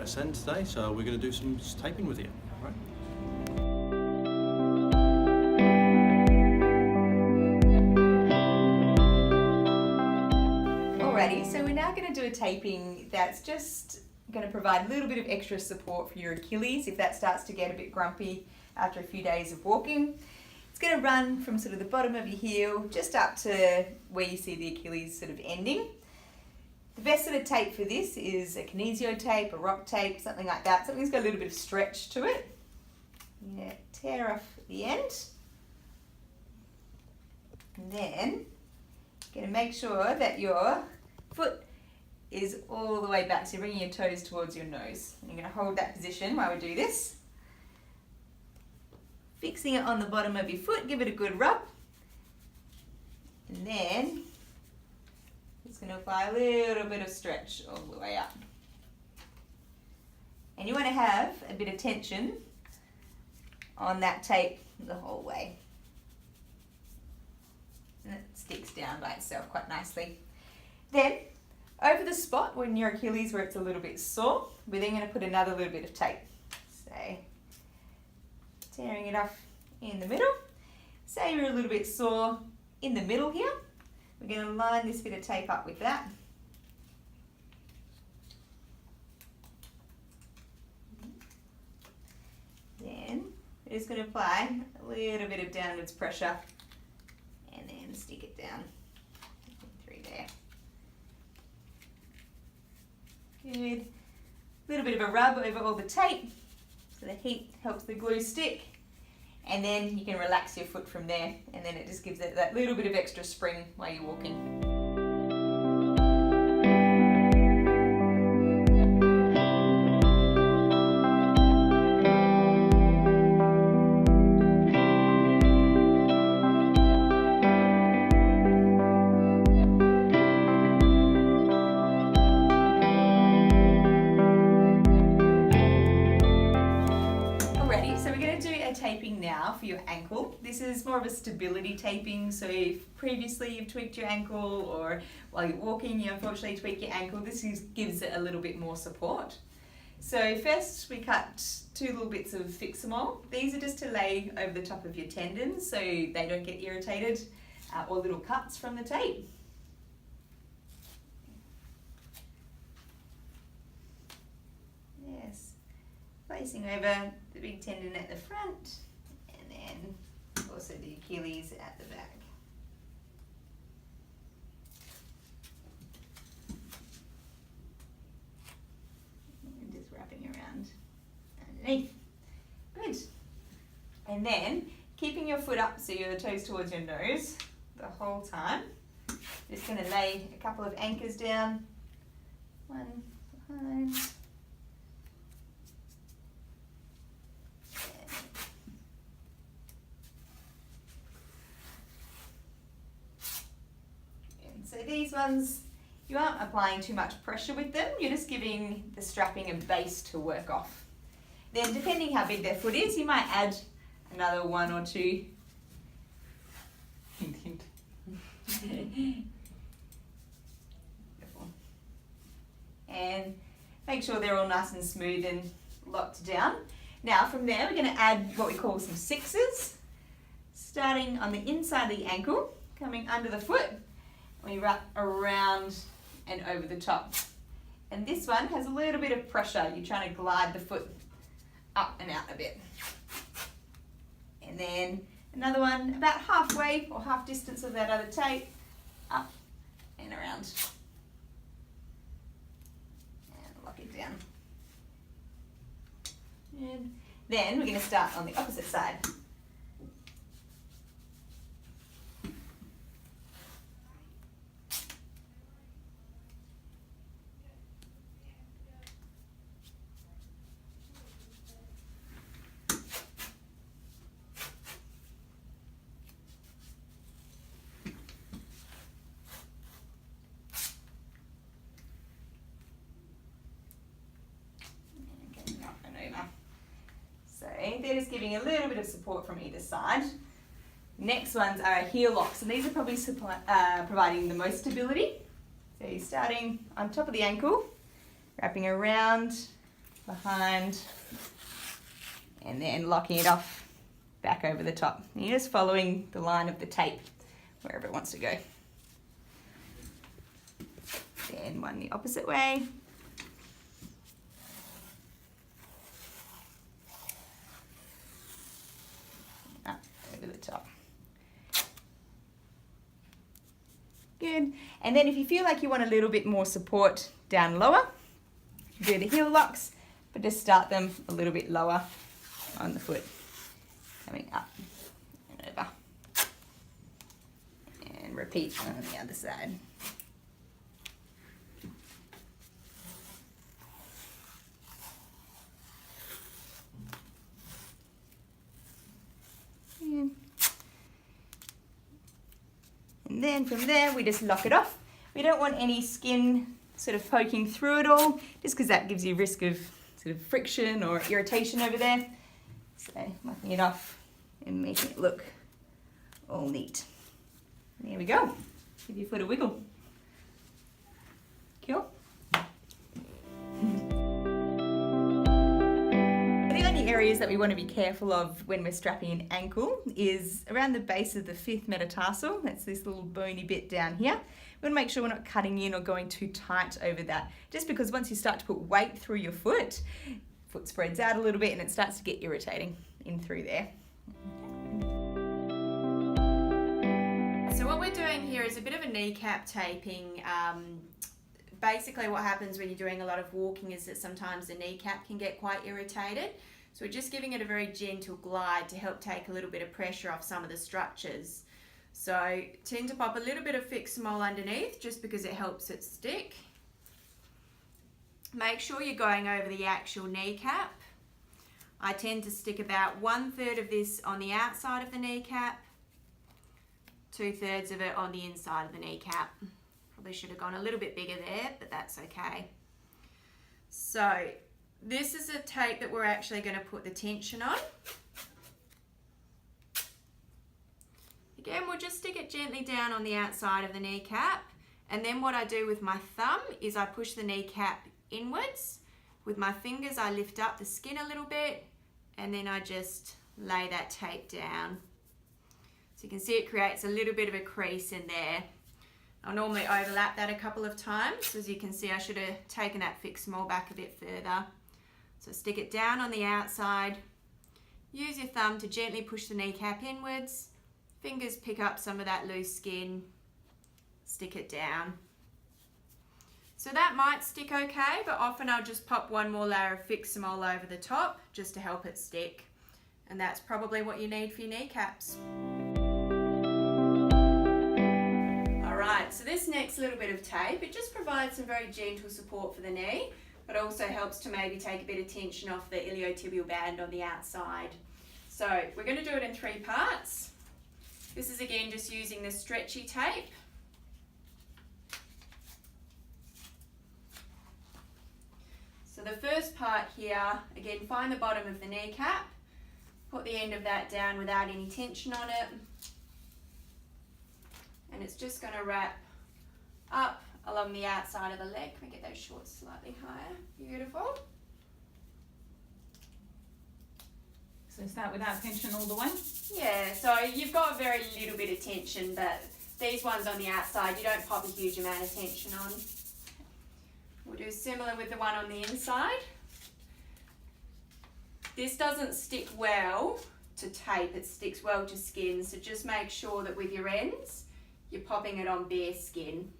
Ascend today, so we're going to do some taping with you. Right? Alrighty, so we're now going to do a taping that's just going to provide a little bit of extra support for your Achilles if that starts to get a bit grumpy after a few days of walking. It's going to run from sort of the bottom of your heel just up to where you see the Achilles sort of ending. The best sort of tape for this is a kinesio tape, a rock tape, something like that. Something that's got a little bit of stretch to it. Yeah, tear off the end. And then you're going to make sure that your foot is all the way back. So you're bringing your toes towards your nose. And you're going to hold that position while we do this. Fixing it on the bottom of your foot, give it a good rub. And then it's going to apply a little bit of stretch all the way up. And you want to have a bit of tension on that tape the whole way. And it sticks down by itself quite nicely. Then, over the spot when your Achilles where it's a little bit sore, we're then going to put another little bit of tape. So, tearing it off in the middle. Say you're a little bit sore in the middle here. We're going to line this bit of tape up with that. Then we're just going to apply a little bit of downwards pressure and then stick it down through there. Good. A little bit of a rub over all the tape so the heat helps the glue stick. And then you can relax your foot from there, and then it just gives it that little bit of extra spring while you're walking. Taping now for your ankle. This is more of a stability taping, so if previously you've tweaked your ankle or while you're walking you unfortunately tweak your ankle, this gives it a little bit more support. So first we cut 2 little bits of Fixamol. These are just to lay over the top of your tendons so they don't get irritated or little cuts from the tape. Yes. Placing over the big tendon at the front and then also the Achilles at the back. And just wrapping around underneath. Good. And then keeping your foot up so your toes towards your nose the whole time. Just going to lay a couple of anchors down. One behind. So these ones, you aren't applying too much pressure with them, you're just giving the strapping a base to work off. Then depending how big their foot is, you might add another 1 or 2. And make sure they're all nice and smooth and locked down. Now from there we're going to add what we call some sixes, starting on the inside of the ankle, coming under the foot. We wrap around and over the top. And this one has a little bit of pressure. You're trying to glide the foot up and out a bit. And then another one about halfway or half distance of that other tape, up and around. And lock it down. And then we're going to start on the opposite side. They're just giving a little bit of support from either side. Next ones are our heel locks, and these are probably providing the most stability. So you're starting on top of the ankle, wrapping around behind, and then locking it off back over the top. And you're just following the line of the tape wherever it wants to go. Then one the opposite way. Up over the top. Good. And then if you feel like you want a little bit more support down lower, do the heel locks, but just start them a little bit lower on the foot. Coming up and over. And repeat on the other side. And then from there, we just lock it off. We don't want any skin sort of poking through it all, just because that gives you risk of sort of friction or irritation over there. So locking it off and making it look all neat. And there we go. Give your foot a wiggle. Cool. The only areas that we want to be careful of when we're strapping an ankle is around the base of the fifth metatarsal. That's this little bony bit down here. We want to make sure we're not cutting in or going too tight over that, just because once you start to put weight through your foot spreads out a little bit and it starts to get irritating in through there. So what we're doing here is a bit of a kneecap taping. Basically what happens when you're doing a lot of walking is that sometimes the kneecap can get quite irritated. So we're just giving it a very gentle glide to help take a little bit of pressure off some of the structures. So tend to pop a little bit of Fixamol underneath just because it helps it stick. Make sure you're going over the actual kneecap. I tend to stick about 1/3 of this on the outside of the kneecap, 2/3 of it on the inside of the kneecap. Probably should have gone a little bit bigger there, but that's okay. So this is a tape that we're actually going to put the tension on. Again, we'll just stick it gently down on the outside of the kneecap, and then what I do with my thumb is I push the kneecap inwards. With my fingers I lift up the skin a little bit, and then I just lay that tape down. So you can see it creates a little bit of a crease in there. I'll normally overlap that a couple of times. As you can see, I should have taken that Fixamol back a bit further. So stick it down on the outside. Use your thumb to gently push the kneecap inwards. Fingers pick up some of that loose skin. Stick it down. So that might stick okay, but often I'll just pop one more layer of Fixamol over the top just to help it stick. And that's probably what you need for your kneecaps. Alright, so this next little bit of tape, it just provides some very gentle support for the knee, but also helps to maybe take a bit of tension off the iliotibial band on the outside. So we're going to do it in 3 parts. This is again just using the stretchy tape. So the first part here, again, find the bottom of the kneecap, put the end of that down without any tension on it, and it's just going to wrap up along the outside of the leg. Can we get those shorts slightly higher? Beautiful. So start without tension all the way? Yeah, so you've got a very little bit of tension, but these ones on the outside, you don't pop a huge amount of tension on. We'll do similar with the one on the inside. This doesn't stick well to tape, it sticks well to skin, so just make sure that with your ends, you're popping it on bare skin.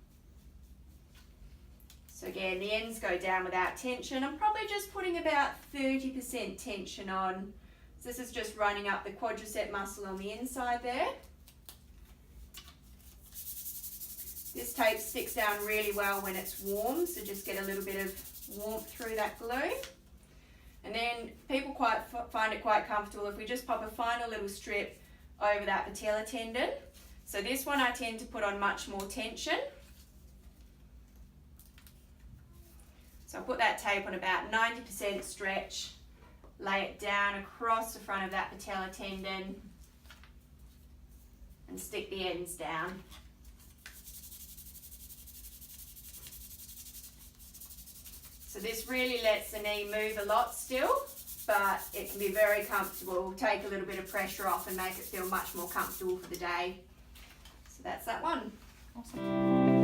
So again, the ends go down without tension. I'm probably just putting about 30% tension on. So this is just running up the quadricep muscle on the inside there. This tape sticks down really well when it's warm, so just get a little bit of warmth through that glue. And then people find it quite comfortable if we just pop a final little strip over that patella tendon. So this one I tend to put on much more tension. So I'll put that tape on about 90% stretch, lay it down across the front of that patella tendon and stick the ends down. So this really lets the knee move a lot still, but it can be very comfortable, take a little bit of pressure off and make it feel much more comfortable for the day. So that's that one. Awesome.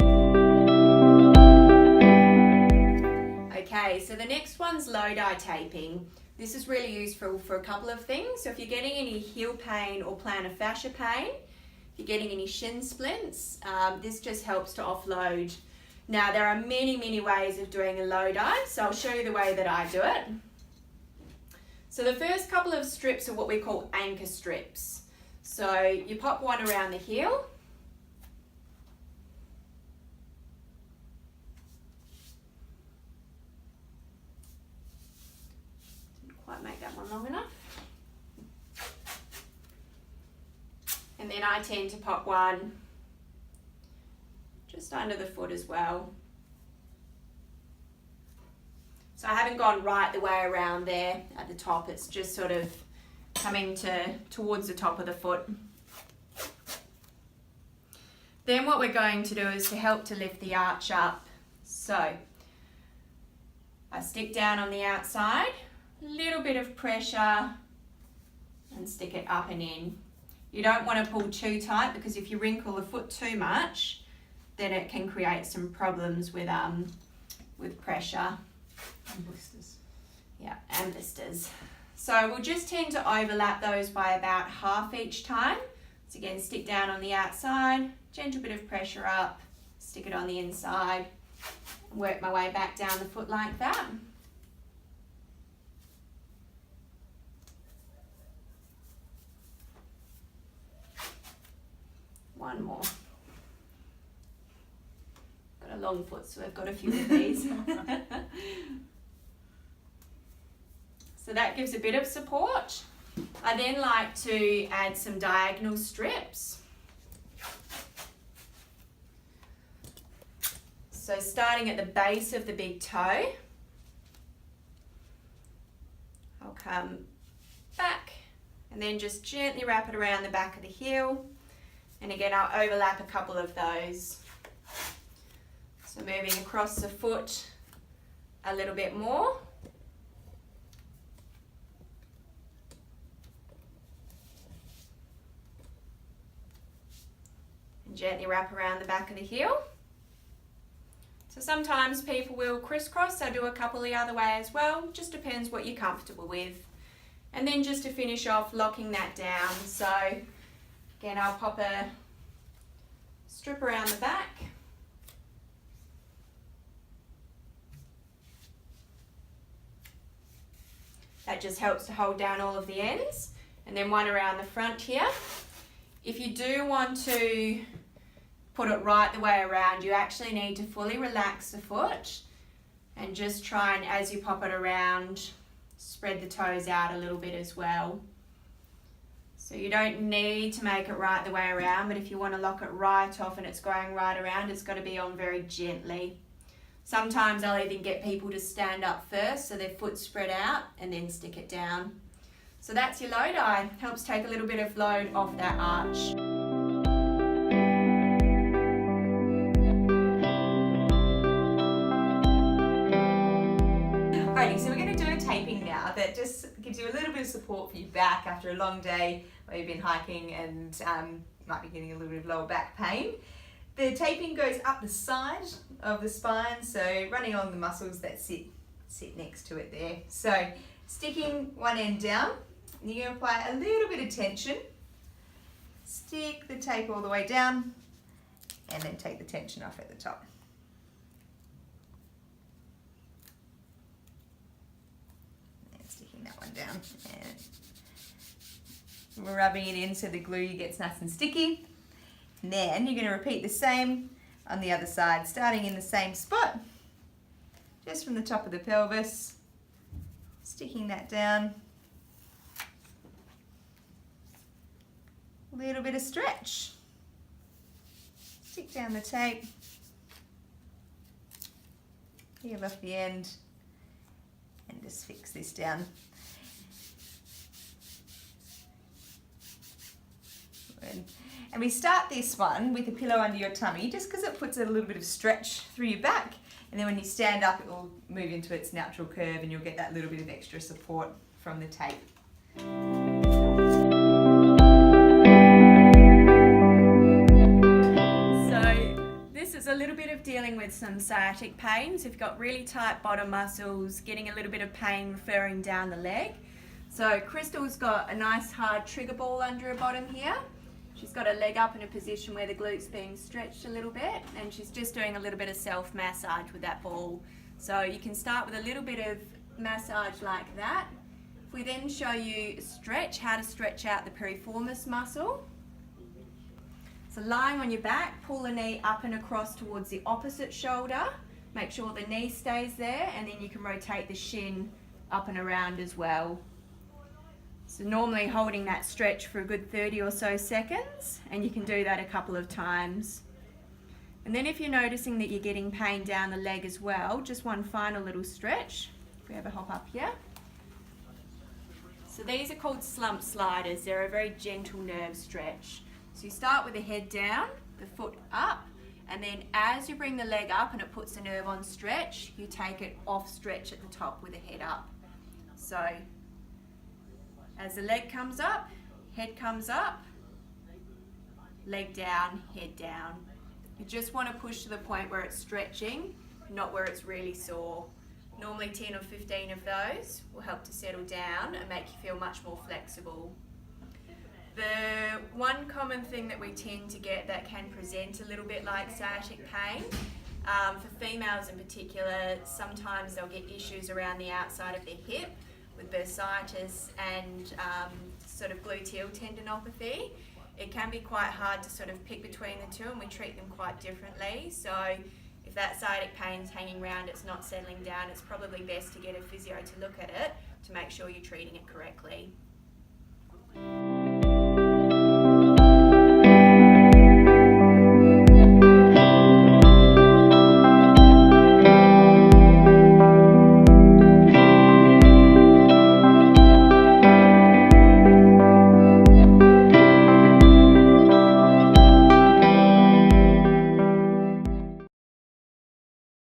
Okay, so the next one's Lodi taping. This is really useful for a couple of things. So if you're getting any heel pain or plantar fascia pain, if you're getting any shin splints, this just helps to offload. Now there are many ways of doing a Lodi, so I'll show you the way that I do it. So the first couple of strips are what we call anchor strips. So you pop one around the heel. Didn't quite make that one long enough. And then I tend to pop one just under the foot as well. So I haven't gone right the way around there at the top, it's just sort of coming towards the top of the foot. Then what we're going to do is to help to lift the arch up. So I stick down on the outside, little bit of pressure and stick it up and in. You don't want to pull too tight because if you wrinkle the foot too much, then it can create some problems with pressure. And blisters. Yeah, and blisters. So we'll just tend to overlap those by about half each time. So again, stick down on the outside, gentle bit of pressure up, stick it on the inside, work my way back down the foot like that. One more. Got a long foot, so I've got a few of these. So that gives a bit of support. I then like to add some diagonal strips. So starting at the base of the big toe, I'll come back and then just gently wrap it around the back of the heel. And again, I'll overlap a couple of those. So moving across the foot a little bit more. And gently wrap around the back of the heel. So sometimes people will crisscross, I do a couple the other way as well, just depends what you're comfortable with. And then just to finish off, locking that down. So again, I'll pop a strip around the back. That just helps to hold down all of the ends. And then one around the front here. If you do want to put it right the way around, you actually need to fully relax the foot and just try and, as you pop it around, spread the toes out a little bit as well. So you don't need to make it right the way around, but if you want to lock it right off and it's going right around, it's got to be on very gently. Sometimes I'll even get people to stand up first so their foot's spread out and then stick it down. So that's your Lodi. Helps take a little bit of load off that arch. Alrighty, so we're going to do a taping now that just gives you a little bit of support for your back after a long day where you've been hiking and might be getting a little bit of lower back pain. The taping goes up the side of the spine, so running on the muscles that sit next to it there. So sticking one end down, and you're going to apply a little bit of tension. Stick the tape all the way down, and then take the tension off at the top. And sticking that one down, and we're rubbing it in so the glue gets nice and sticky. And then you're going to repeat the same on the other side, starting in the same spot, just from the top of the pelvis, sticking that down. A little bit of stretch. Stick down the tape, peel off the end, and just fix this down. And we start this one with a pillow under your tummy, just because it puts a little bit of stretch through your back. And then when you stand up, it will move into its natural curve and you'll get that little bit of extra support from the tape. This is a little bit of dealing with some sciatic pains. If you've got really tight bottom muscles, getting a little bit of pain referring down the leg. So Crystal's got a nice hard trigger ball under her bottom here. She's got her leg up in a position where the glute's being stretched a little bit, and she's just doing a little bit of self-massage with that ball. So you can start with a little bit of massage like that. If we then show you a stretch, how to stretch out the piriformis muscle. So lying on your back, pull the knee up and across towards the opposite shoulder. Make sure the knee stays there, and then you can rotate the shin up and around as well. So normally holding that stretch for a good 30 or so seconds, and you can do that a couple of times. And then if you're noticing that you're getting pain down the leg as well, just one final little stretch. If we have a hop up here. So these are called slump sliders. They're a very gentle nerve stretch. So you start with the head down, the foot up, and then as you bring the leg up and it puts the nerve on stretch, you take it off stretch at the top with the head up. So as the leg comes up, head comes up, leg down, head down. You just want to push to the point where it's stretching, not where it's really sore. Normally 10 or 15 of those will help to settle down and make you feel much more flexible. The one common thing that we tend to get that can present a little bit like sciatic pain, for females in particular, sometimes they'll get issues around the outside of their hip with bursitis and sort of gluteal tendinopathy. It can be quite hard to sort of pick between the two, and we treat them quite differently. So if that sciatic pain's hanging around, it's not settling down, it's probably best to get a physio to look at it to make sure you're treating it correctly.